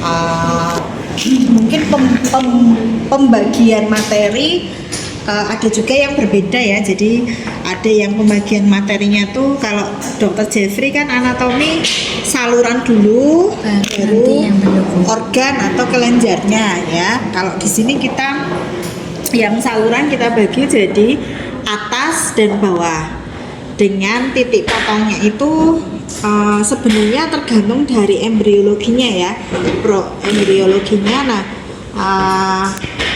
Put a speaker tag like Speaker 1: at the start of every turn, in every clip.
Speaker 1: uh, mungkin pembagian materi ada juga yang berbeda ya. Jadi ada yang pembagian materinya tuh kalau Dr. Jeffrey kan anatomi saluran dulu, baru organ atau kelenjarnya ya. Kalau di sini kita yang saluran kita bagi jadi atas dan bawah dengan titik potongnya itu sebenarnya tergantung dari embriologinya ya, embriologinya. Nah,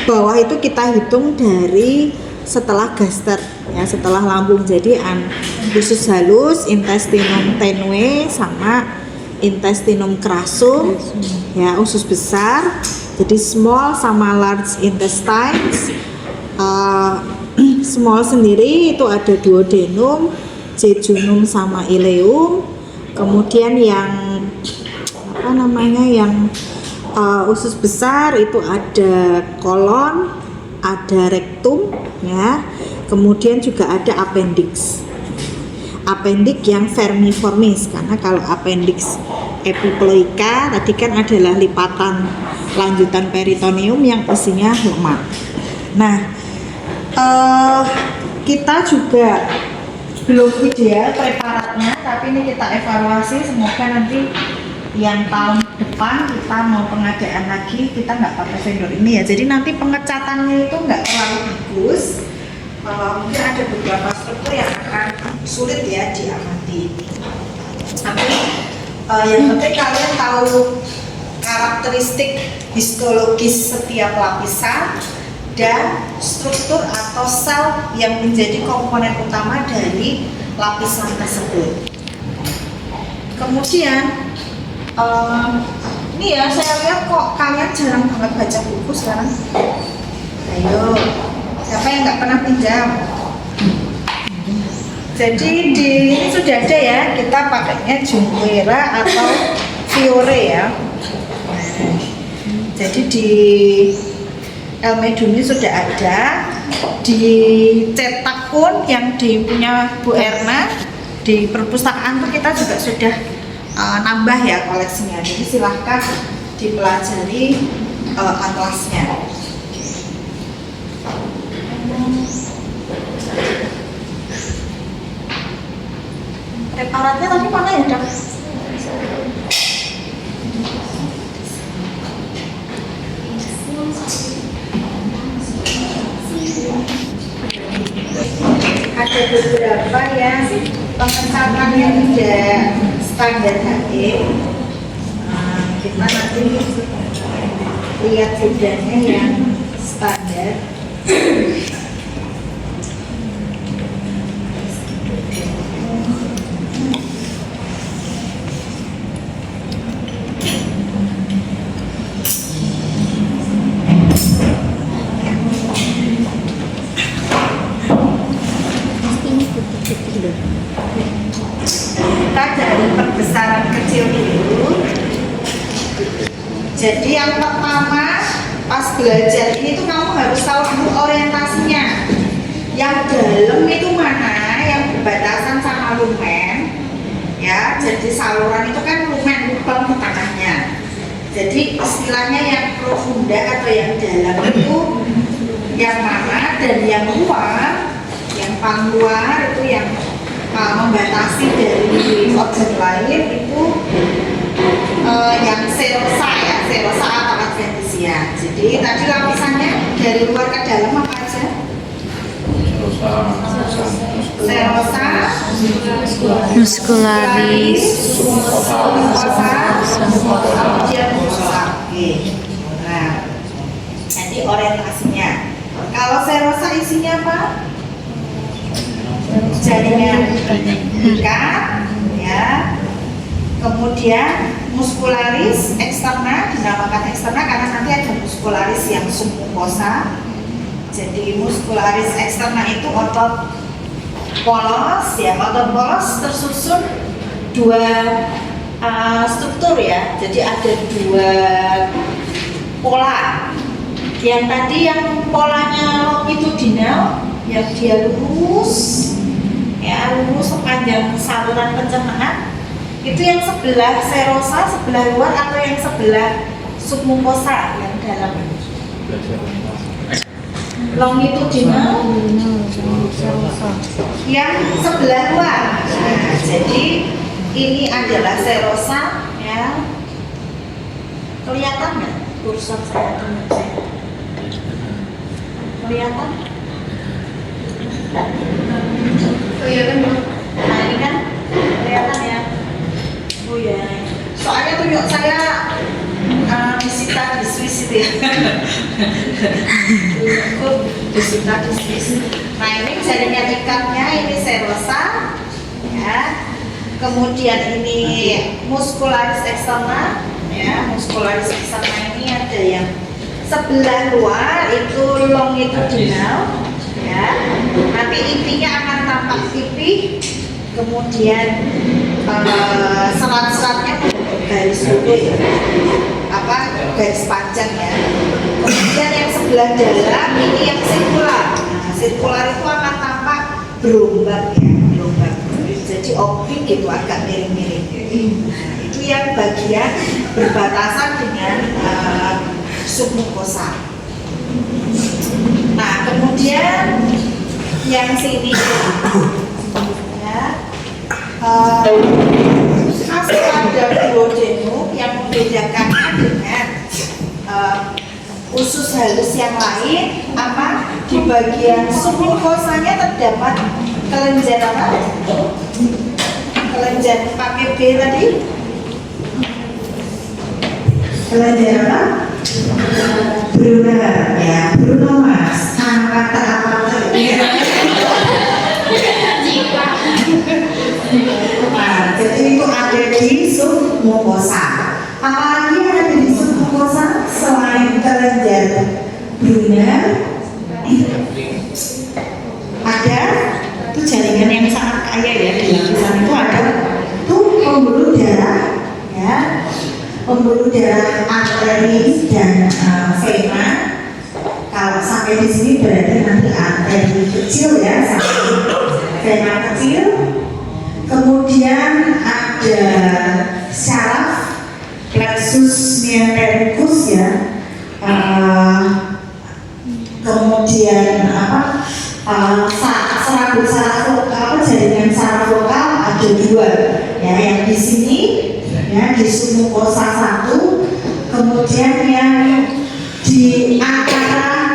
Speaker 1: bawah itu kita hitung dari setelah gaster ya, setelah lambung. Jadi usus halus, intestinum tenue sama intestinum crassum ya, usus besar. Jadi small sama large intestines. Small sendiri itu ada duodenum, jejunum sama ileum. Kemudian yang yang usus besar itu ada kolon, ada rektum ya. Kemudian juga ada appendix. Appendix yang vermiformis, karena kalau appendix epiploica tadi kan adalah lipatan lanjutan peritoneum yang isinya lemak. Nah, kita juga belum ideal preparatnya, tapi ini kita evaluasi. Semoga nanti yang tahun depan kita mau pengadaan lagi, kita nggak pakai vendor ini ya. Jadi nanti pengecatannya itu nggak terlalu bagus. Mungkin ada beberapa struktur yang akan sulit ya diamati. Tapi yang penting kalian tahu karakteristik histologis setiap lapisan dan struktur atau sel yang menjadi komponen utama dari lapisan tersebut. Kemudian ini ya, saya lihat kok kalian jarang banget baca buku sekarang. Ayo, siapa yang nggak pernah pinjam? Jadi ini sudah ada ya, kita pakainya Junqueira atau Fiore ya. Jadi di Elmeduni sudah ada, dicetak pun yang punya Bu Erna di perpustakaan tuh kita juga sudah nambah ya koleksinya. Jadi silahkan dipelajari atlasnya. Preparatnya tadi mana ya, Dok? Ada beberapa yang pengecatannya tidak standar HE. Kita nanti lihat bedanya yang standar. Kita dari perbesaran kecil dulu. Jadi yang pertama pas belajar ini tuh kamu harus tahu dulu orientasinya. Yang dalam itu mana, yang berbatasan sama lumen ya. Jadi saluran itu kan lumen, lubang di tengahnya. Jadi istilahnya yang profunda atau yang dalam itu yang mana, dan yang luar, yang paling luar itu yang membatasi dari organ lain itu yang serosa ya, serosa atau adventitia. Jadi tadi lapisannya dari luar ke dalam apa aja? Serosa,
Speaker 2: muscularis,
Speaker 1: kemudian mucosa. Nah, nanti orientasinya. Kalau serosa isinya apa? Jaringan ikat ya. Kemudian muscularis eksterna, dinamakan eksterna karena nanti ada muscularis yang submukosa. Jadi muscularis eksterna itu otot polos ya, otot polos tersusun dua struktur ya. Jadi ada dua pola. Yang tadi yang polanya longitudinal, yang dia lurus ya, lurus sepanjang saluran pencernaan, itu yang sebelah serosa, sebelah luar, atau yang sebelah submukosa yang dalam. Longitudinal yang sebelah luar. Nah, jadi ini adalah serosa, ya. Kelihatan nggak kursor saya tunjuk? Kelihatan? Kelihatan. Nah ini kan kelihatan ya. Oh ya. Soalnya tunjuk saya disita di Swiss itu ya. Disita di Swiss. Nah ini jaringan ikatnya ini serosa, ya. Kemudian ini muscularis externa, ya. Muscularis externa ini ada yang sebelah luar itu longitudinal, ya. Nanti intinya akan tampak pipih, kemudian serat-seratnya garis lurus, garis panjang ya. Kemudian yang sebelah dalam ini yang sirkular. Nah, sirkular itu akan tampak berombak ya, berombak. Jadi oblik gitu, agak miring-miring. Nah, itu yang bagian berbatasan dengan submukosa. Nah, kemudian yang sini ya, khas pada duodenum yang membedakannya dengan usus halus yang lain apa? Di bagian submukosanya terdapat kelenjar apa? Kelenjar pakai B tadi? Kelenjar apa? Brunner ya, Bruno Mas. Kata apa? Nah, jadi itu ada di submukosa. Apalagi yang ada di submukosa selain kelenjar Brunner, ada itu jaringan yang sangat kaya ya di lapisan itu ada tuh pembuluh darah ya, pembuluh darah arteri dan vena. Kalau sampai di sini berarti nanti arteri kecil ya, sampai vena kecil. Kemudian ada syaraf plexus mesentericus ya. Kemudian serabut saraf jaringan saraf lokal ada dua ya, yang di sini ya di submukosa 1, kemudian yang di antara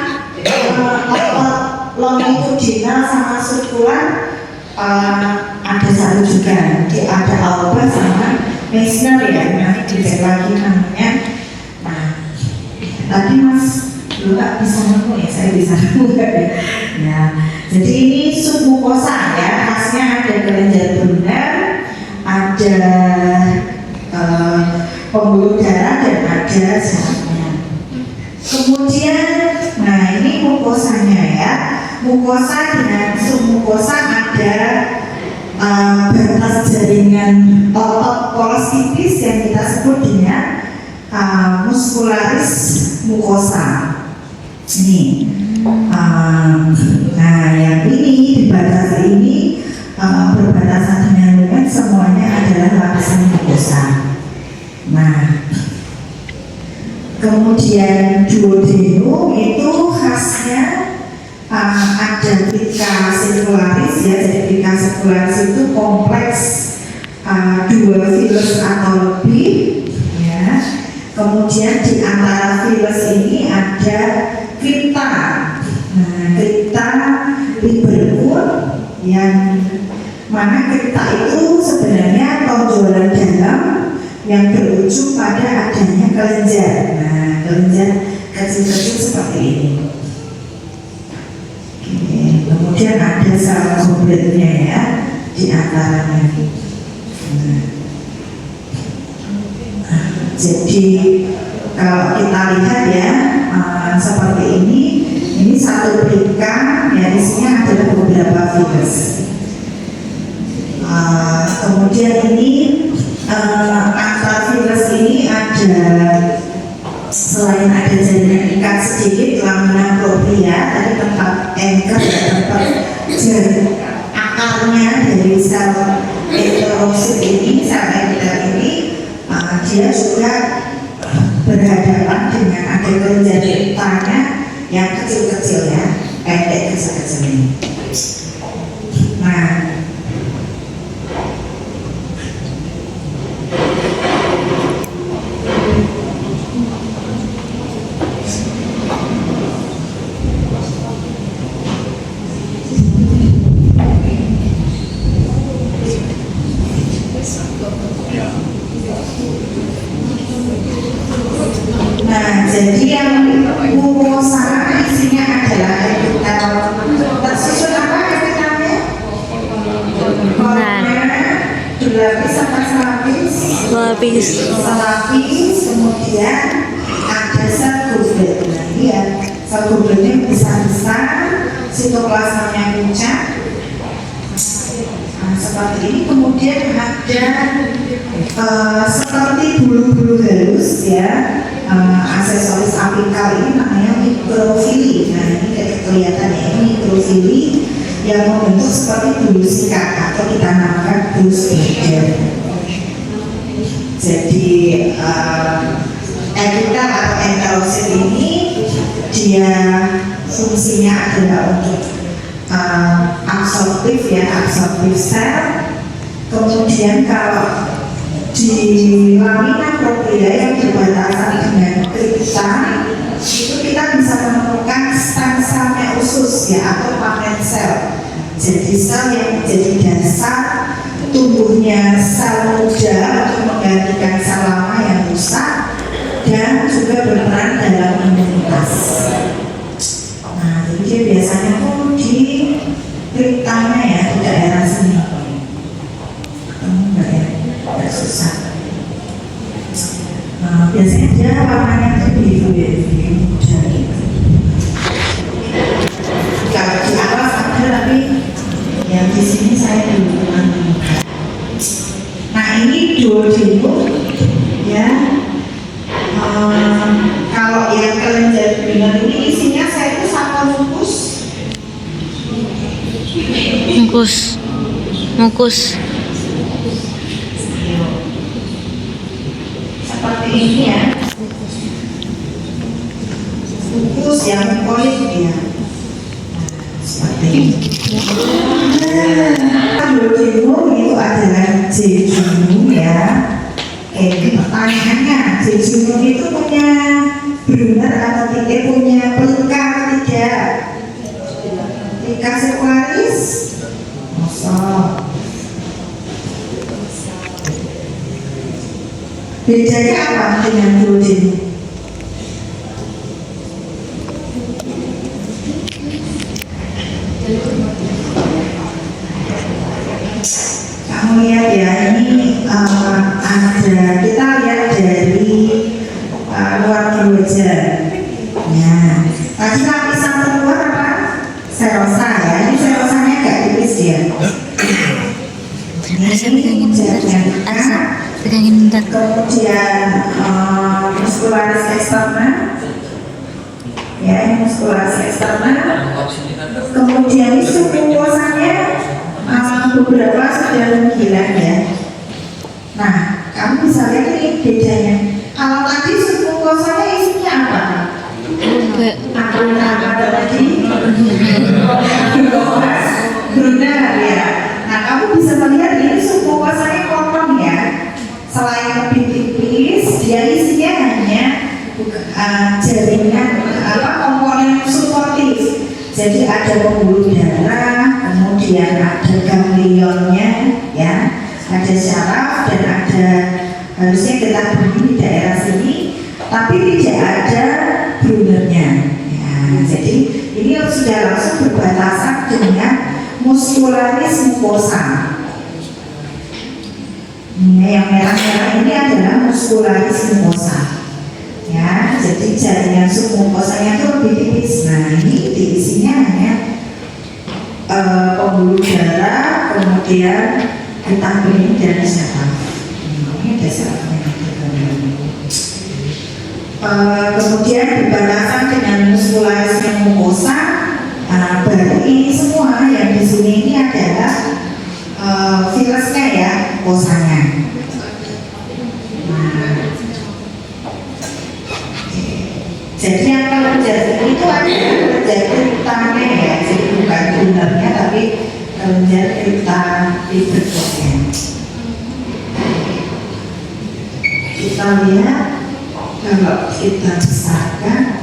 Speaker 1: longitudinal sama sirkular ada satu juga, ada alba sama Meissner ya, nanti dicek lagi namanya. Nah, tadi Mas lu nggak bisa nemu ya, saya bisa nemu ya. Jadi ini submukosa ya, khasnya ada kelenjar Brunner, ada pembuluh darah dan ada sarafnya. Kemudian, nah ini mukosanya ya. Mukosa dengan submukosa ada batas jaringan otot polos tipis yang kita sebut dengan muscularis mukosa. Ini, nah yang ini di batas ini berbatasan dengan lumen semuanya adalah lapisan mukosa. Nah, kemudian duodenum itu khasnya ada pika sirkularis ya, jadi pika sirkularis itu kompleks dua filus atau lebih ya. Kemudian di antara filus ini ada kripta. Nah, kripta liberum yang mana kripta itu sebenarnya tonjolan dalam yang berujung pada adanya kelenjar. Nah, kelenjar kecil-kecil seperti ini. Kemudian ada sel kompletnya ya di antaranya. Jadi kalau kita lihat ya seperti ini satu pika ya, isinya ada beberapa filus. Kemudian ini antar filus ini ada, selain ada jaringan ikat sedikit lamina propria tadi tempat anchor dan tempat akarnya dari sel enterosit ini, sel enterosit ini dia juga berhadapan dengan ada kelenjar getahnya yang kecil-kecil ya, pendek kecil-kecil ini. Nah, jadi yang mucosa isinya adalah epitel. Tersusun apa epitelnya? Kornea, berlapis apa selapis? Selapis, kemudian ada sel goblet. Nah, iya, sel gobletnya besar-besar, sitoplasmanya puncak. Nah, seperti ini. Kemudian ada seperti bulu-bulu halus ya. Aksesoris apikal ini namanya mikrofili. Nah, ini kelihatan ya, ini mikrofili yang membentuk seperti bulu sikat atau kita namakan bulu spider. Jadi epitel atau enterosit ini dia fungsinya adalah untuk absorptif ya, absorptif sel. Kemudian kalau di lamina propria yang berbatasan dengan kripta itu kita bisa menemukan stem cell usus ya, atau pigment cell. Jadi sel yang menjadi dasar tumbuhnya sel muda untuk menggantikan sel lama yang rusak dan juga berperan dalam imunitas. Nah, jadi dia biasanya tuh di kriptanya ya, di daerah sini. Enggak ya, agak susah. Biasanya dia warnanya itu biru ya, biru muda gitu. Kalau di atas ada, tapi yang di sini saya belum menemukan. Nah, ini duodenum ya. Kalau yang kelenjar benar ini isinya saya itu sama mukus. Seperti ini ya, mukus yang mukoid ya. Seperti ini. Duodenum itu adalah jejunum ya. Pertanyaannya, jejunum itu punya benar atau tidak, punya pelika atau tidak? Pelika sirkularis? Kosong. Bedanya apa dengan duodenum? Kamu lihat ya, ini ada, kita lihat dari luar kelenjar. Ya, tadi lapisan terluar apa? Serosa ya, ini serosanya agak tipis ya. Ini kemudian muskularis eksterna ya, ini muskularis eksterna. Kemudian ini submukosanya beberapa sudah menghilang ya. Nah, kamu bisa lihat ini bedanya. Kalau tadi submukosanya isinya apa? Ada lagi benar ya. Nah, kamu bisa melihat ini submukosanya koton ya. Selain lebih tipis, dia isinya hanya jaringan komponen suportif. Jadi ada pembuluh darah, kemudian ada ganglionnya ya, ada syaraf dan ada harusnya getah benih di daerah sini, tapi tidak ada Brunnernya ya. Jadi ini sudah langsung berbatasan dengan muskularis mukosa. Yang merah-merah ini adalah muskularis mukosa ya, jadi jaringan submukosanya itu lebih tipis. Nah, ini diisinya hanya pembuluh darah, kemudian getah benih dan syaraf. Ini ada syarafnya. Kemudian berbatasan dengan muskularis mukosa. Berarti ini semua yang di sini ini adalah virusnya ya, mukosanya. Jadi yang kelenjar itu ada kelenjar utamanya ya, jadi bukan bunarnya tapi kelenjar di berikutnya. Kita lihat kalau kita besarkan,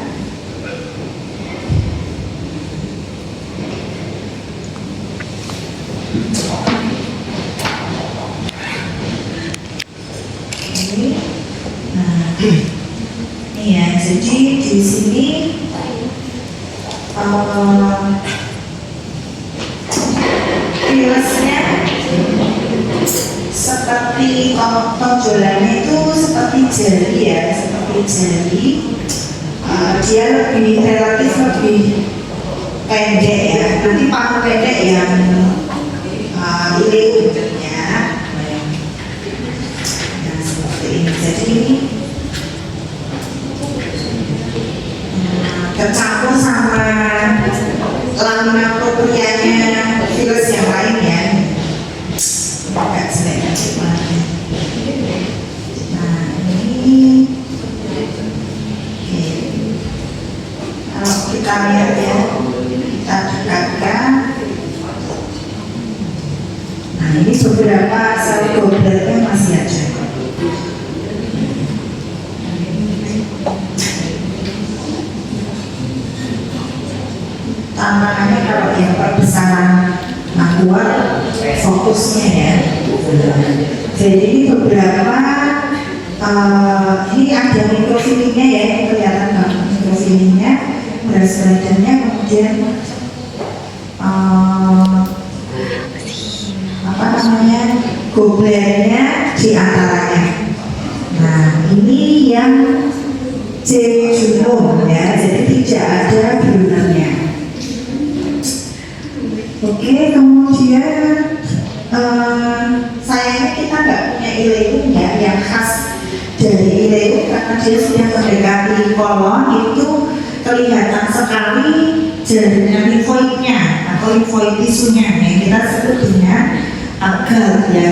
Speaker 1: ini ya, jadi di sini virusnya seperti tonjolannya itu seperti jeli ya, seperti jeli. Dia lebih relatif lebih pendek ya, nanti paling pendek yang ileumnya. Nah seperti ini, jadi tercampur sama lamina proprianya virus yang lain ya. Agak sedikit lagi. Nah ini, oke. Kalau kita lihat ya, kita dekatkan. Nah ini beberapa sel gobletnya masih ada. Tantangannya kalau yang perbesaran keluar fokusnya ya. Jadi ini beberapa ini ada mikrofilmnya ya, ini kelihatan banget mikrofilmnya, beras badannya, kemudian apa namanya gobletnya di antaranya. Nah ini yang C. junum ya, jadi tidak ada brunnernya. Oke, kemudian sayangnya kita nggak punya ileum ya yang khas dari ileum karena dia sudah mendekati kolon, itu kelihatan sekali jaringan limfoidnya atau limfoid tisunya yang kita sebut dengan GAL ya,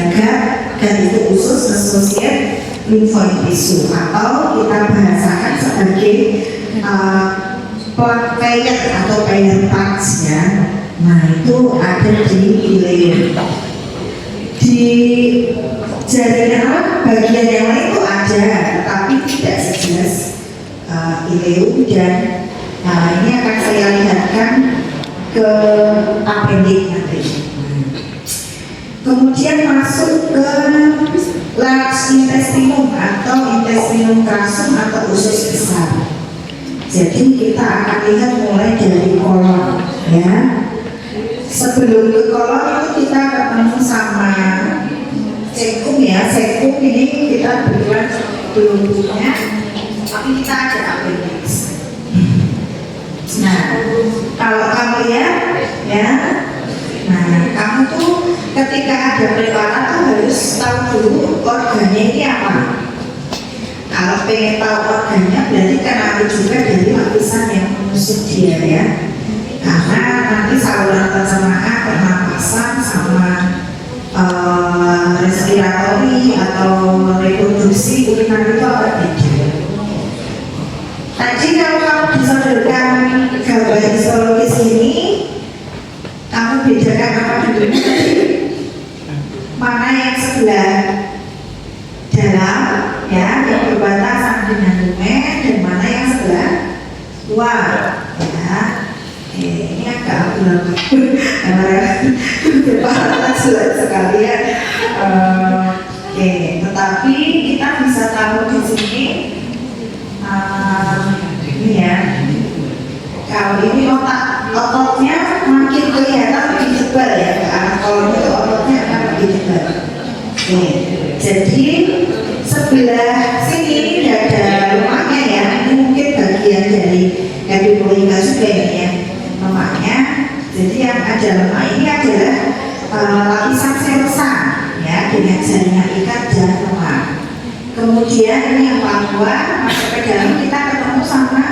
Speaker 1: GAL itu khusus associate limfoid tissue atau kita bahasakan sebagai platelet atau player parts ya. Nah itu ada di ileum. Di jaringan bagian yang lain itu ada, tapi tidak sejelas ileum. Dan ini akan saya lihatkan ke appendix nanti. Kemudian masuk ke large intestinum atau intestinum crassum atau usus besar. Jadi kita akan lihat mulai dari kolon ya. Sebelum ke kolon itu kita ketemu sama sekum ya. Sekum ini kita belum punya, tapi kita ada appendix. Nah, kalau kamu lihat ya, nah kamu tuh ketika ada preparat tuh harus tahu dulu organnya ini apa. Kalau pengen tahu organnya berarti kan ada juga dari lapisan yang menusuk dia ya. Karena nanti saluran pencernaan, pernapasan sama respiratori atau reproduksi urinan itu akan beda. Tadi kalau kamu disodorkan gambar histologis ini, kamu bedakan apa dulu? Mana yang sebelah dalam ya, yang berbatasan dengan lumen, dan mana yang sebelah luar ya. Ini agak abu-abu berbatasan sulit sekali ya. Tetapi kita bisa tahu di sini ini ya, kalau ini ototnya makin kelihatan lebih tebal ya, ke arah kolon itu ototnya akan lebih tebal. Jadi sebelah sini ini tidak ada lemaknya ya, ini mungkin bagian dari epipolika juga ya lemaknya. Jadi yang ada lemak ini adalah lapisan serosa ya, dengan jaringan ikat dan lemak. Kemudian ini yang paling luar masuk ke dalam, kita ketemu sama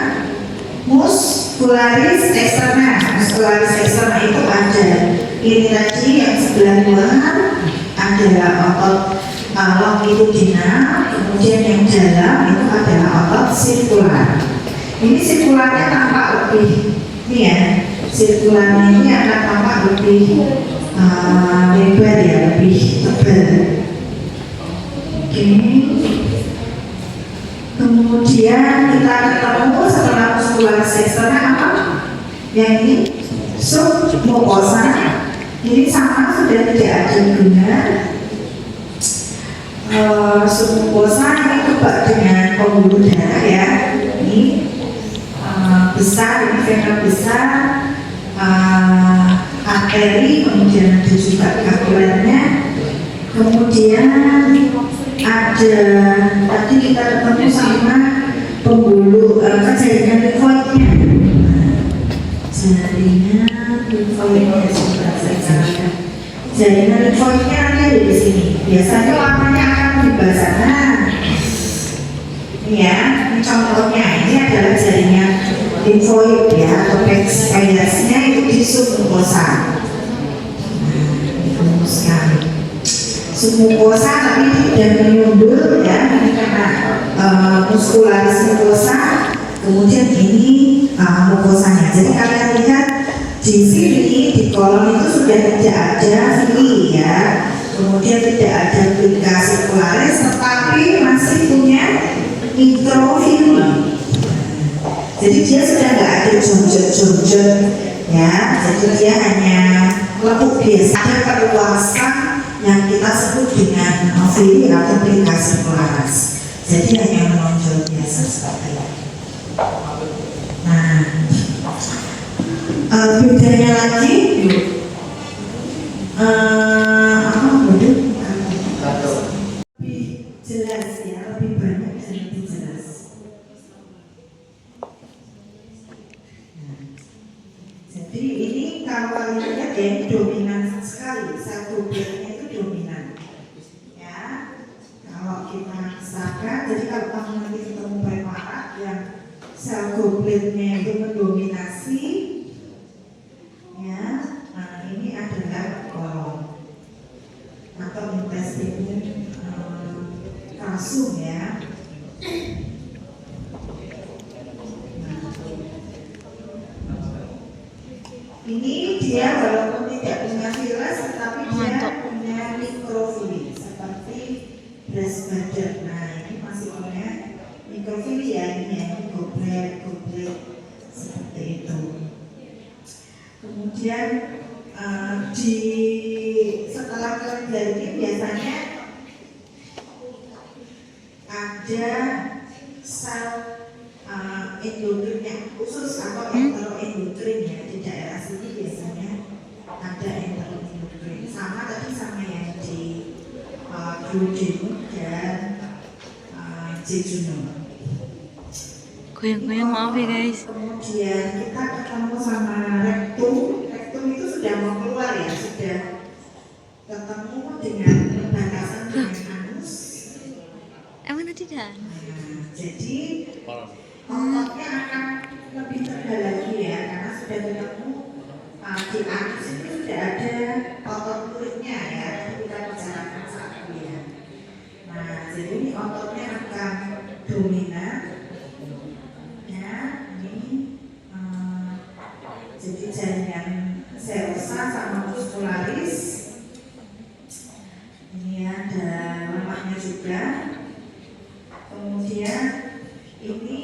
Speaker 1: muscularis externa. Muscularis externa itu ada ini tadi yang sebelah luar adalah otot longitudinal, kemudian yang dalam itu adalah otot sirkular. Ini sirkularnya tampak lebih, ini ya, sirkularnya ini akan tampak lebih lebar ya, lebih tebal. Oke. Kemudian kita ketemu setelah muskulasi eksternal apa? Yang ini submukosa. Ini sama sudah tidak ada guna. Submukosa ini kebak dengan pembuluh darah ya. Ini besar, ini vena besar, arteri, kemudian ada juga kapilernya. Kemudian ada tadi kita ketemu sama pembuluh jaringan limfoidnya. Jaringan limfoidnya sudah saya jelaskan. Jaringan limfoidnya ada di sini. Biasanya warnanya akan berubah sana. Ini ya, ini contohnya. Ini adalah jaringan limfoid ya, atau payasnya itu di submukosa. Nah, sekali. Submukosa tapi tidak menyundul ya, ini karena muskularis mukosa. Kemudian ini mukosanya. Jadi kalian lihat di sini di kolom itu sudah tidak ada fili ya. Kemudian tidak ada plika sirkularis, tetapi masih punya mikrofili. Jadi dia sudah nggak ada jonjot-jonjot ya. Jadi dia hanya lekuk biasa. Ada perluasan yang kita sebut dengan fili atau plika sirkularis. Jadi hanya menonjol biasa seperti itu. Nah, bedanya lagi, apa lebih jelas ya, lebih banyak dan lebih jelas. Nah, jadi ini kalau kalian lihat ya, ini dominan sekali, satu bedanya itu dominan. Ya, kalau kita sadar, jadi kalau kamu nanti ketemu preparat yang sel gobletnya itu mendominasi ya, nah ini adalah kolom atau intestin kalsum ya. Nah, ini dia walaupun tidak punya virus tetapi dia punya mikrofili seperti beras badan. Nah ini masih punya mikrofili ya, ini ya, goblet seperti itu. Kemudian setelah kelenjar ini biasanya ada sel endokrinnya khusus atau enteroendokrin ya, di daerah sini biasanya ada enteroendokrin. Sama tadi sama yang di duodenum dan jejunum.
Speaker 2: Goyang-goyang, maaf ya guys.
Speaker 1: Kemudian kita ketemu sama rektum. Rektum itu sudah mau keluar ya, sudah ketemu dengan batasan dengan anus.
Speaker 2: Emang tadi dah?
Speaker 1: Jadi ototnya akan lebih tebal lagi ya, karena sudah ketemu di anus itu sudah ada otot kulitnya ya, kita bicarakan saat ini ya. Nah, jadi ini ototnya akan dominan. Jadi jaringan serosa sama muskularis. Ini ada lemaknya juga. Kemudian ini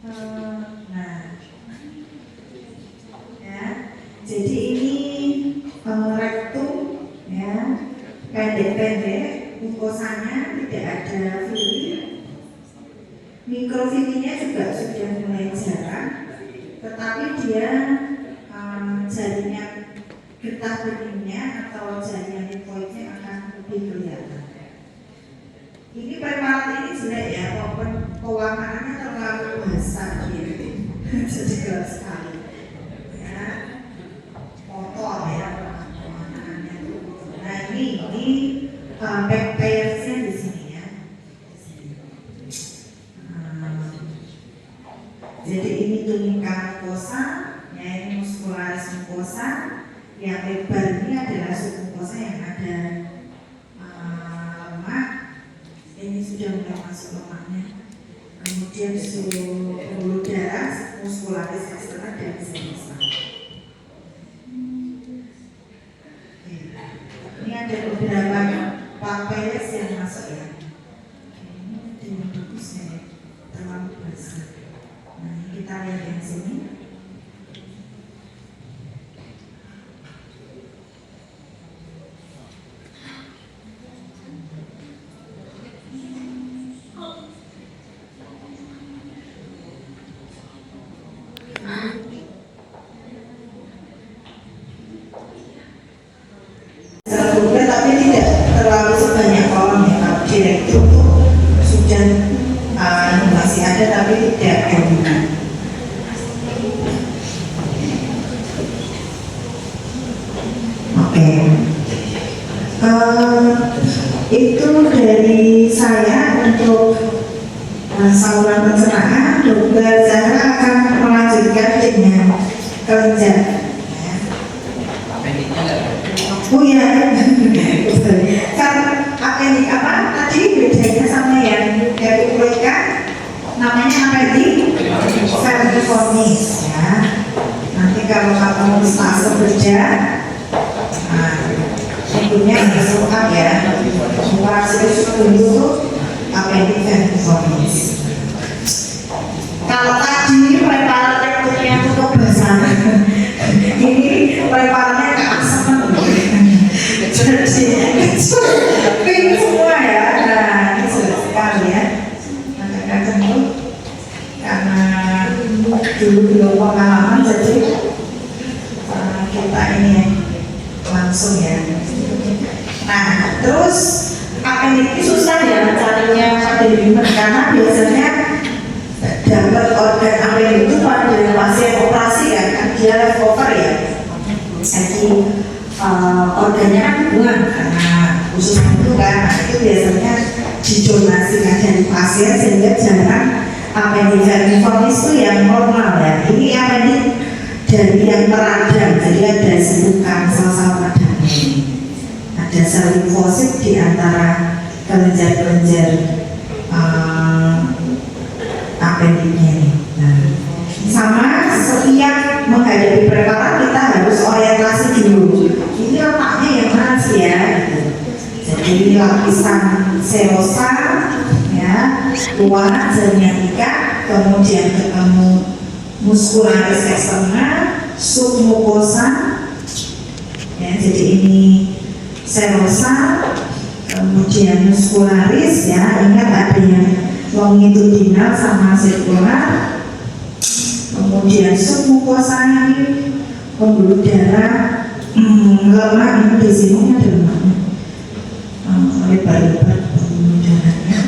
Speaker 1: nah ya. Jadi ini rektum ya, pendek-pendek, mukosanya tidak ada fili. Mikrofilinya juga sudah mulai jarang, tetapi dia jaringan getah beningnya atau jaringan limfoidnya akan lebih kelihatan. Ini preparat ini jelek ya, pewarnaannya terlalu basah gitu, jadi gelap sekali. Ya, kotor ya pewarnaannya. Nah ini backpairsnya di sini ya. Jadi ini tunika mukosa, ya ini muskularis mukosa. Yang lebar ini adalah submukosa yang ada lemak. Ini sudah mulai masuk lemaknya. Kemudian kemudian pembuluh darah, muskularis eksternal dan serosa. Ini ada beberapa papeles yang masuk ya. Ini bagus ya, terlalu basah. Nah, kita lihat yang sini. Tapi tidak terlalu sebanyak kolom ya. Direktur sudah masih ada tapi tidak dominan. Oke. Itu dari saya untuk saluran pencernaan. Dokter Zahra akan melanjutkan dengan kelenjar. Oh iya, kan apendik apa tadi bedanya sama yang dari Kulikan namanya apendik vermiformis ya. Nanti kalau kamu stase kerja, nah tentunya masuk ya. Operasi dulu apendik vermiformis. Kalau tadi preparat rekrutnya untuk bahasa, ini preparatnya keasaman. Jadi semua ya. Nah, ini sudah sekali ya. Kadang-kadang itu karena dulu belum pengalaman, jadi kita ini langsung ya. Nah, terus apendik ini susah ya carinya pada human karena biasanya dapat organ apendik itu pada pasien operasi kan dia leftover ya. Jadi organnya kan buang karena khusus itu kan, nah, itu biasanya didonasikan dari pasien sehingga jarang apendik vermiformis itu yang normal ya. Ini apendik dari yang teradang, jadi ada sebutan sel-sel radang ini, ada sel limfosit di antara kelenjar-kelenjar apendiknya ini. Nah, sama setiap menghadapi preparat kita harus orientasi dulu. Ini letaknya yang mana sih ya? Gitu. Jadi lapisan serosa, ya, luar zernyatica, kemudian ketemu muskularis eksternal, submukosa, ya. Jadi ini serosa, kemudian muskularis, ya. Ingat ada yang longitudinal sama sirkular. Kemudian submukosa ini pembuluh darah lemak, ini di sini ada lemaknya, lebar-lebar pembuluh darahnya.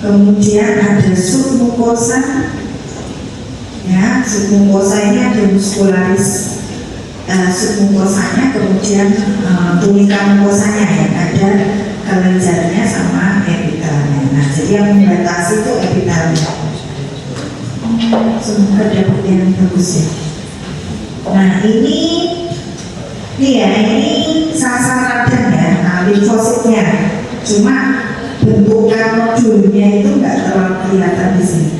Speaker 1: Kemudian ada submukosa, ya, submukosa ini ada muskularis submukosanya, kemudian tunika mukosanya yang ada kelenjarnya sama epitelnya. Nah, jadi yang membatasi itu epitelnya. Semoga dapat yang bagus ya. Nah, ini ya, ini sel-sel radang ya, nah, limfositnya. Cuma bentukan nodulnya itu nggak terlalu kelihatan di sini.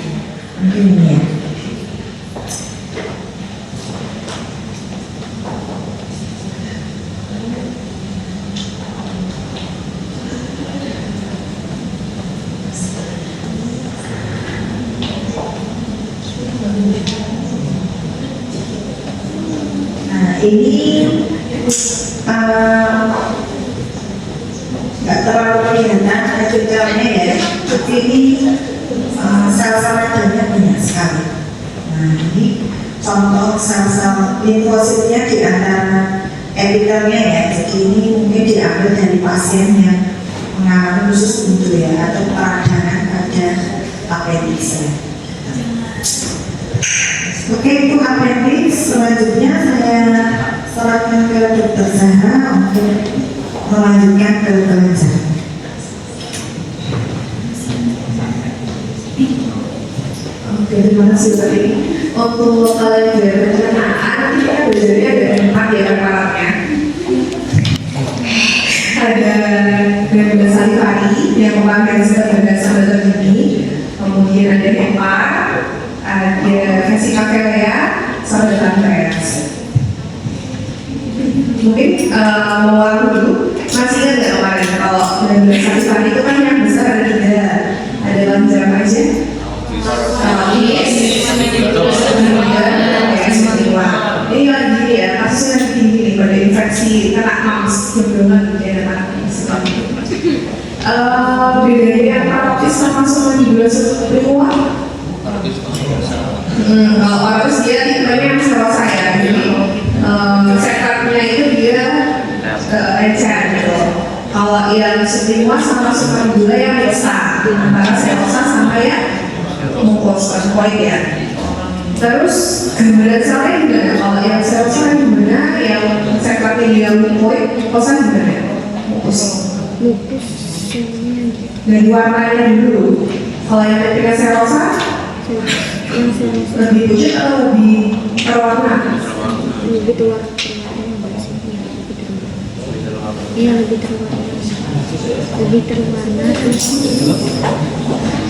Speaker 1: Mungkin ini ya. Ini nggak terlalu kelihatan epitelnya ya, tapi ini sel-sel radangnya banyak sekali. Nah, ini contoh sel-sel limfositnya di antara epitelnya ya. Jadi ini mungkin diambil dari pasien yang mengalami khusus buntu ya, atau peradangan pada appendix. Oke, itu appendix. Selanjutnya saya serahkan ke Dokter Zahra untuk melanjutkan ke kelenjar. Oke, terima kasih Pak. Untuk kelenjar pencernaan kita belajarnya ada 4 ya preparatnya. Ada glandular salivari
Speaker 3: yang memakai sebagai dasar tertinggi. Kemudian ada HEPA, ada vesicavelea, sama dengan VS. Mungkin mau dulu, masih ingat nggak kemarin kalau benar-benar satu itu kan yang besar ada 3, ada lancar aja. Ini lagi ya, kasusnya lagi tinggi nih pada infeksi kena mams sebelumnya gitu ya anak-anak. Bedanya parotis sama juga semua. Kalau parotis dia tipenya serosa ya, jadi sekretnya itu dia encer gitu. Kalau yang semua sama gula yang biasa antara serosa sama yang mukoskoid ya. Terus gambaran salnya gimana? Kalau yang serosa gimana? Yang sekretnya dia mukoid, kosan gimana? Mukus. Dari warnanya dulu. Kalau yang ketika serosa lebih pucat atau lebih berwarna?
Speaker 2: Lebih berwarna. Iya, lebih terwarna. Lebih terwarna terus.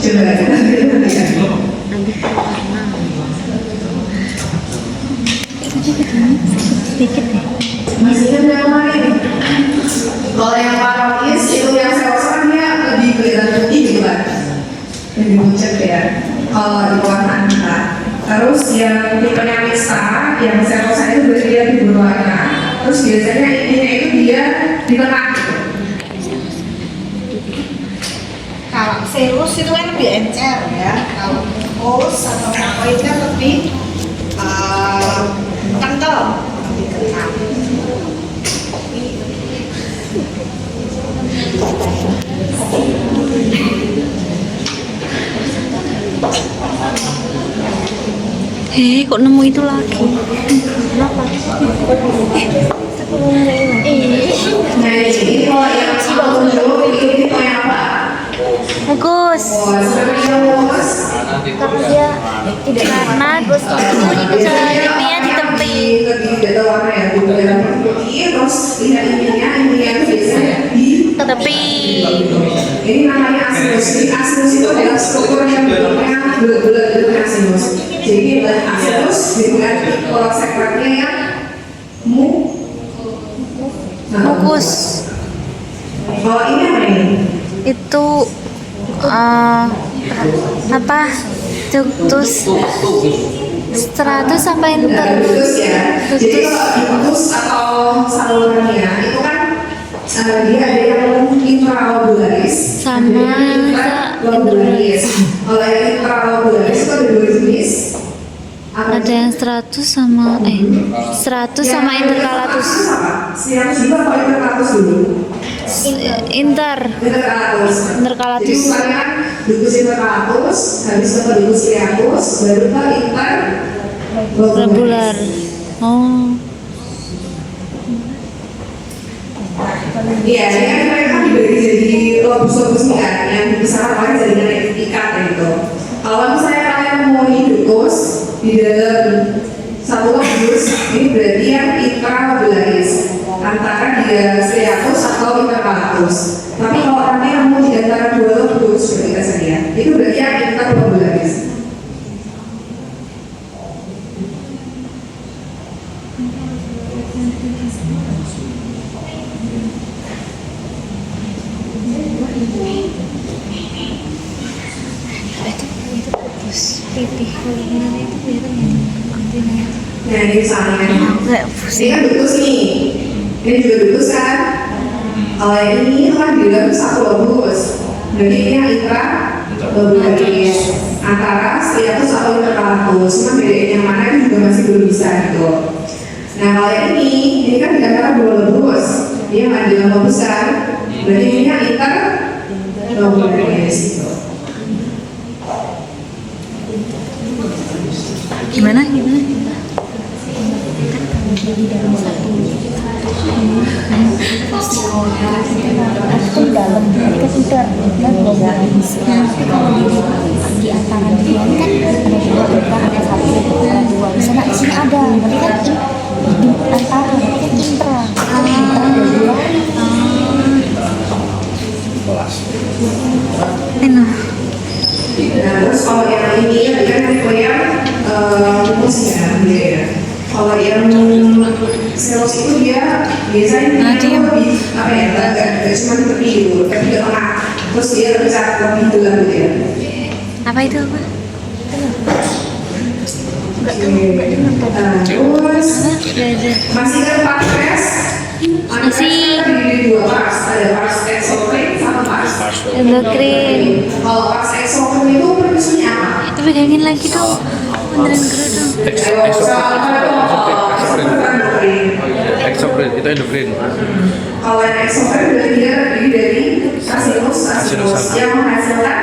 Speaker 3: Coba kita lihat ya.
Speaker 2: Lebih terwarna. Sedikit deh.
Speaker 3: Masih ingat yang kemarin? Kalau yang parotis itu yang serosa kan dia lebih kelihatan putih gitu kan, lebih pucat ya. Kalau di warna kita. Terus yang tipenya mixta, yang serosa itu berarti dia lebih berwarna. Terus biasanya intinya itu dia di tengah.
Speaker 1: Kalau serus itu kan lebih encer ya. Kalau mukus atau mukoid kan lebih kental, lebih kental.
Speaker 2: Kok nemu itu lagi? Kenapa?
Speaker 3: Nah jadi kalau yang bangun dulu itu tipe yang apa?
Speaker 2: Mukus.
Speaker 3: Sebenarnya mukus.
Speaker 2: Karena dia tidak karena terus ininya di tepi.
Speaker 3: Lebih beda warna ya, bukan putih. Terus lihat ininya itu biasanya di
Speaker 2: Tepi.
Speaker 3: Ini namanya asinus. Jadi asinus itu adalah struktur yang bentuknya bulat-bulat itu asinus. Jadi asinus dengan kalau sekretnya yang
Speaker 2: Mukus.
Speaker 3: Kalau ini apa ini?
Speaker 2: Itu apa? Ductus stratus apa
Speaker 3: Ductus ya. Jadi
Speaker 2: Ductus.
Speaker 3: kalau ductus atau salurannya itu kan dia ada yang intraobularis
Speaker 2: Sama
Speaker 3: intralobularis. Kalau yang intraobularis itu ada 2 jenis.
Speaker 2: ada yang stratus sama stratus sama intercalatus.
Speaker 3: Yang juga kalau intercalatus dulu. Intercalatus.
Speaker 2: Intercalatus.
Speaker 3: Jadi bukannya ductus intercalatus, habis ke ductus iliacus, baru ke
Speaker 2: Regular. Oh.
Speaker 3: Iya, jadi kan mereka dibagi jadi lobus-lobus nih kan, yang misalnya kalian jadinya ikat gitu. Kalau misalnya kalian mau ductus di dalam satu lobus, ini berarti yang intralobularis antara dia iliacus atau intercalatus. Tapi kalau nanti kamu di antara 2 lobus, sudah kita sedia, itu berarti yang interlobularis.
Speaker 2: Pipih kalau itu kelihatan ya.
Speaker 3: Nah ini misalnya,
Speaker 2: Enggak
Speaker 3: ini
Speaker 2: pusing.
Speaker 3: kan ductus nih, ini juga ductus kan. Kalau yang ini kan di dalam satu lobus, jadi ini yang intralobularis antara striatus atau intercalatus. Cuma bedain yang mana itu juga masih belum bisa gitu. Nah kalau yang ini kan di antara 2 lobus, dia nggak di dalam lobus kan, berarti ini yang interlobularis gitu.
Speaker 2: Gimana?
Speaker 4: Di dalam satu itu dalam itu pinter dan nanti kalau di antara dua ini kan ada 2 berapa ada 1 ada 2 misalnya di sini ada berarti kan di antara berarti kan intra ada 2
Speaker 3: Kelas.
Speaker 2: Ini.
Speaker 3: Nah, terus kalau yang ini ya dia tipe yang rumus ya, dia ya. Kalau yang seros itu dia biasanya dia lebih apa ya, nggak cuma di tepi gitu, tapi di tengah. Terus dia lencak lebih dalam gitu ya.
Speaker 2: Apa itu apa?
Speaker 3: Terus
Speaker 2: Belajar.
Speaker 3: masih kan parts
Speaker 2: Masih.
Speaker 3: di dua parts, ada parts exocrine sama parts
Speaker 2: Endokrin.
Speaker 3: Kalau parts exocrine itu permisnya apa?
Speaker 2: Itu pegangin lagi dong. Beneran kerudung.
Speaker 5: Exocrine itu endokrin.
Speaker 3: Kalau yang exocrine berarti dia terdiri dari asinus yang menghasilkan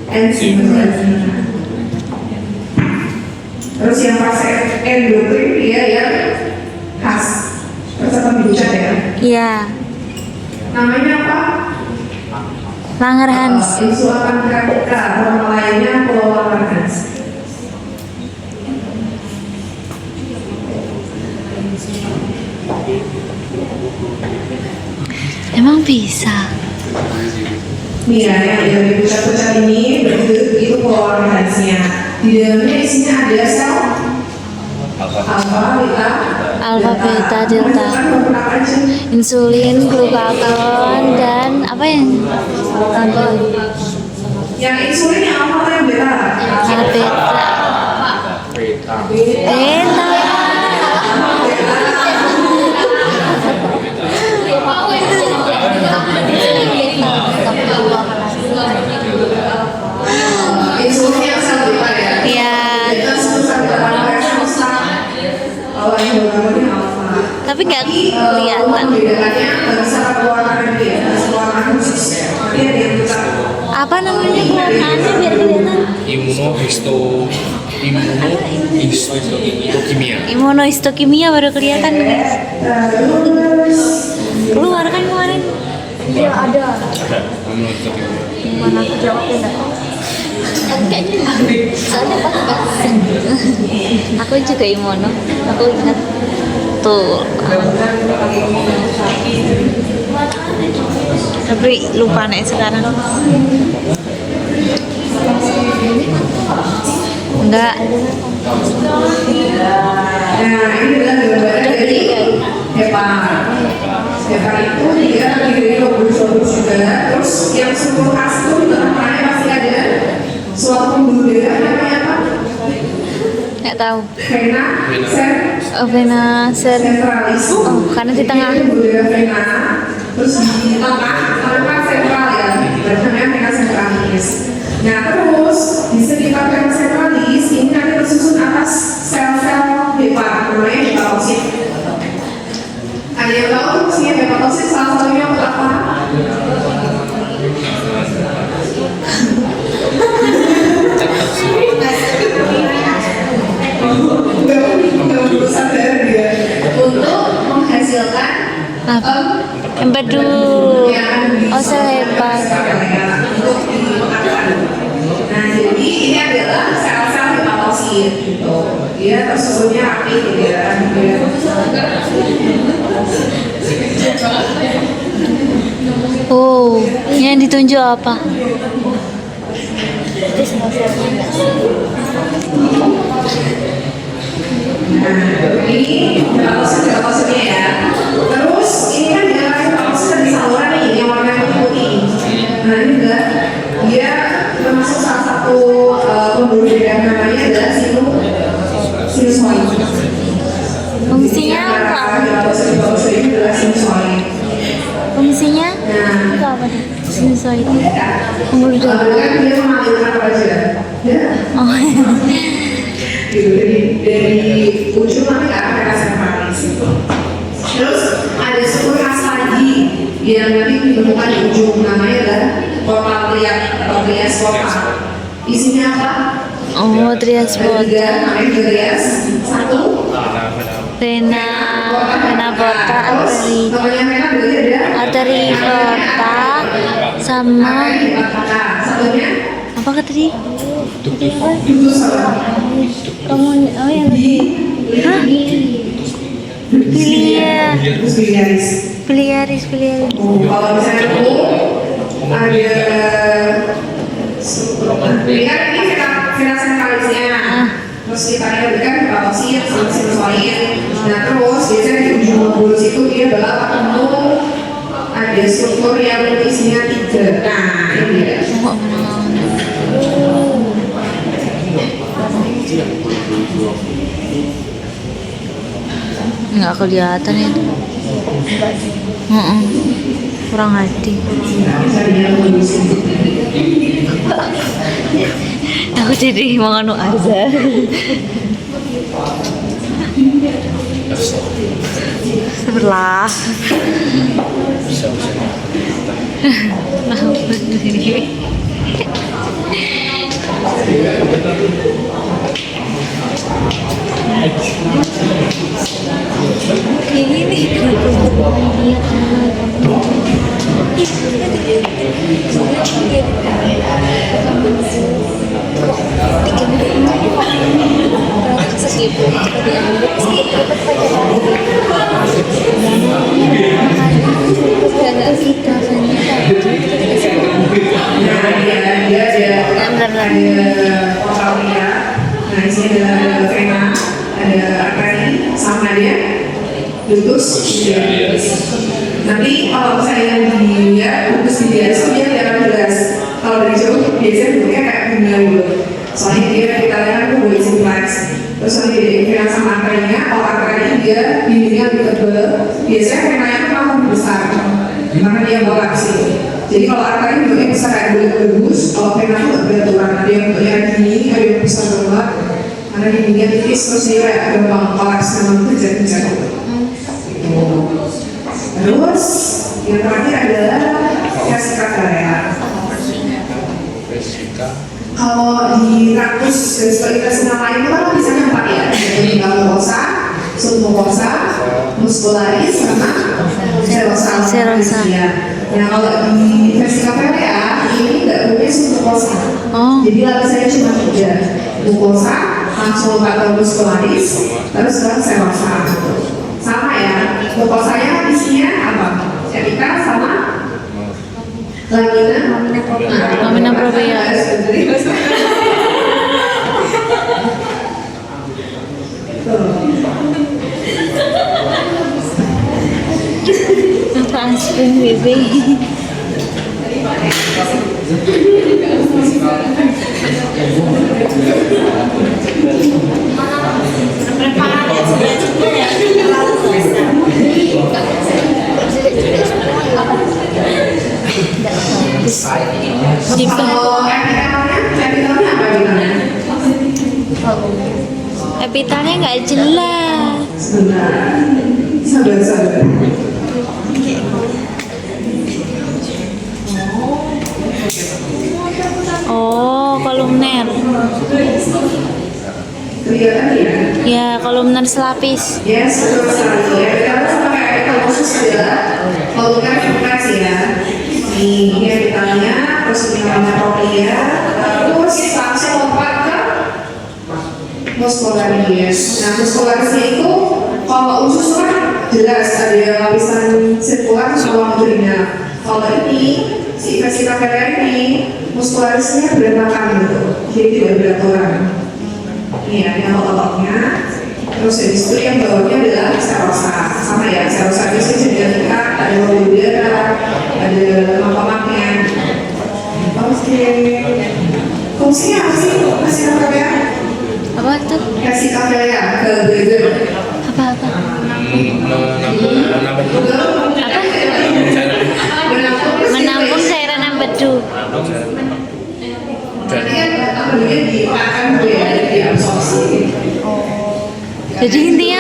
Speaker 3: enzim. Terus yang pas endokrin dia yang khas. Terus apa diucap ya?
Speaker 2: Iya.
Speaker 3: Namanya apa?
Speaker 2: Langerhans.
Speaker 3: Insulatan grafica, nama lainnya Pulau Langerhans.
Speaker 2: Emang bisa?
Speaker 3: Nih ya, yang dari pucat-pucat ini itu Pulau Langerhansnya. Di dalamnya isinya ada sel alfa, beta,
Speaker 2: Alfa, beta, delta, insulin, glukagon, dan apa yang
Speaker 3: yang insulin yang alfa atau yang beta?
Speaker 2: beta? Beta.
Speaker 3: Insulin yang sel beta ya?
Speaker 2: Iya.
Speaker 3: Beta sebesar 8 kalau yang glukagonnya alfa.
Speaker 2: Tapi nggak kelihatan.
Speaker 3: Membedakannya bisa pewarnaan dia, pewarnaan khusus. Tapi ada yang besar.
Speaker 2: Apa namanya pewarnaannya biar kelihatan?
Speaker 5: Imunohistokimia.
Speaker 2: Imunohistokimia baru kelihatan guys. Keluar kan kemarin?
Speaker 4: Iya ada.
Speaker 5: Imunohistokimia.
Speaker 4: Mana aku jawabnya enggak? Soalnya pakai
Speaker 2: Aku juga imuno. Aku ingat tuh. Tapi lupa nih sekarang. Enggak.
Speaker 3: Nah, ini adalah gambaran dari Hepar. Hepar itu dia terdiri dari lobus-lobus juga. Terus yang sumber khas itu juga namanya pasti ada suatu pembuluh darah namanya apa?
Speaker 2: Nggak tahu.
Speaker 3: Vena
Speaker 2: Vena
Speaker 3: centralis.
Speaker 2: Oh, karena di tengah.
Speaker 3: Ini pembuluh darah vena. Terus di tengah namanya sentral ya. Namanya vena centralis. Nah terus di sekitar vena centralis ini nanti tersusun atas sel-sel hepar namanya hepatosit. Ada yang tahu fungsinya hepatosit salah satunya untuk apa? Nggak berusaha dari dia untuk menghasilkan
Speaker 2: Empedu. Oh, sel hebat.
Speaker 3: Nah, jadi ini adalah sel-sel hepatosit gitu. Dia tersusunnya rapi gitu ya.
Speaker 2: Oh, yang ditunjuk apa?
Speaker 3: Ini hepatositnya ya. Terus ini kan dia hepatosit di saluran nih yang warna putih. Nah ini juga dia termasuk salah satu pembuluh darah namanya adalah sinusoid.
Speaker 2: Fungsinya apa?
Speaker 3: Hepatosit ini adalah sinusoid.
Speaker 2: Fungsinya
Speaker 3: Nah,
Speaker 2: itu apa nih? Sinusoid. Pembuluh darah.
Speaker 3: kan dia mengalirkan apa aja? Ya.
Speaker 2: Oh.
Speaker 3: Gitu, dari ujung nanti ke arah vena centralis gitu. Terus ada struktur khas lagi yang nanti ditemukan di ujung namanya adalah portal atau trias portal. Isinya apa?
Speaker 2: Oh, trias
Speaker 3: Ada tiga,
Speaker 2: porta.
Speaker 3: namanya trias. Satu,
Speaker 2: Vena porta, arteri.
Speaker 3: namanya vena berarti ada
Speaker 2: Arteri porta sama
Speaker 3: satunya
Speaker 2: apa tadi?
Speaker 3: ductus apa?
Speaker 2: Kamu oh yang tadi. Hah? Biliar.
Speaker 3: Terus biliaris.
Speaker 2: Biliaris.
Speaker 3: Kalau misalnya itu ini kan ini vena sentralisnya. Terus kita berikan bauxit sama sinusoid. Nah terus biasanya di ujung bulus itu dia adalah ketemu ada struktur yang isinya 3. Nah ini dia.
Speaker 2: Nggak kelihatan itu. Kurang hati. Aku jadi mau anu aja. Sebelah. Kayak gini.
Speaker 3: Dia ada potralia. Nah di sini ada vena, ada arteri, sama dia lupus. Nanti kalau saya dilihat lupus di dia itu dia kelihatan jelas. Kalau dari jauh biasanya bentuknya kayak bunga gitu. Soalnya dia kita lihat itu boleh simplex. Terus nanti di vena sama arterinya, kalau arteri dia bibirnya lebih tebal. Biasanya venanya itu malah lebih besar karena dia bolak sih. Jadi kalau arteri bentuknya besar kayak bulat bagus, kalau vena itu beraturan. Ada yang bentuknya gini, ada yang besar banget. Karena dindingnya tipis, terus dia kayak gampang kolaps, memang kerja-kerja. Terus yang terakhir adalah vesika area. Kalau di rakus dan spesialitas lain itu kan misalnya 4 ya, jadi mucosa, submucosa, muscularis, sama serosa. Nah kalau di vesika area ini nggak punya submucosa, jadi lapisannya cuma 3, mucosa, langsung ke muscularis, terus ke serosa. Sama ya, mukosanya kan isinya apa? Epithel sama
Speaker 2: Lamina propria. Apaan sih Bibi?
Speaker 3: Kalau epitelnya apa bilangnya?
Speaker 2: Epitelnya nggak jelas.
Speaker 3: Sabar.
Speaker 2: Oh, kolumner.
Speaker 3: Kelihatan ya?
Speaker 2: Ya, kolumner selapis.
Speaker 3: Yes, betul sekali. Epitelnya sama kayak epitel khusus adalah kolumner infeksi ya. Ini epitelnya, terus ini namanya propria, terus langsung lompat ke muscularis. Nah, muscularisnya itu kalau usus kan jelas ada lapisan sirkular sama longitudinal. Kalau ini si vesika area ini muskularisnya berantakan gitu, jadi tidak beraturan. Ini ya, yang otot-ototnya. Terus dari situ yang bawahnya adalah serosa, sama ya, serosa itu sih jadi ada lobul udara, ada lemak-lemaknya. Oke, fungsinya apa sih vesika area?
Speaker 2: Apa tuh?
Speaker 3: Vesika area ke bladder.
Speaker 2: Apa? Menampung cairan empedu.
Speaker 3: Jadi intinya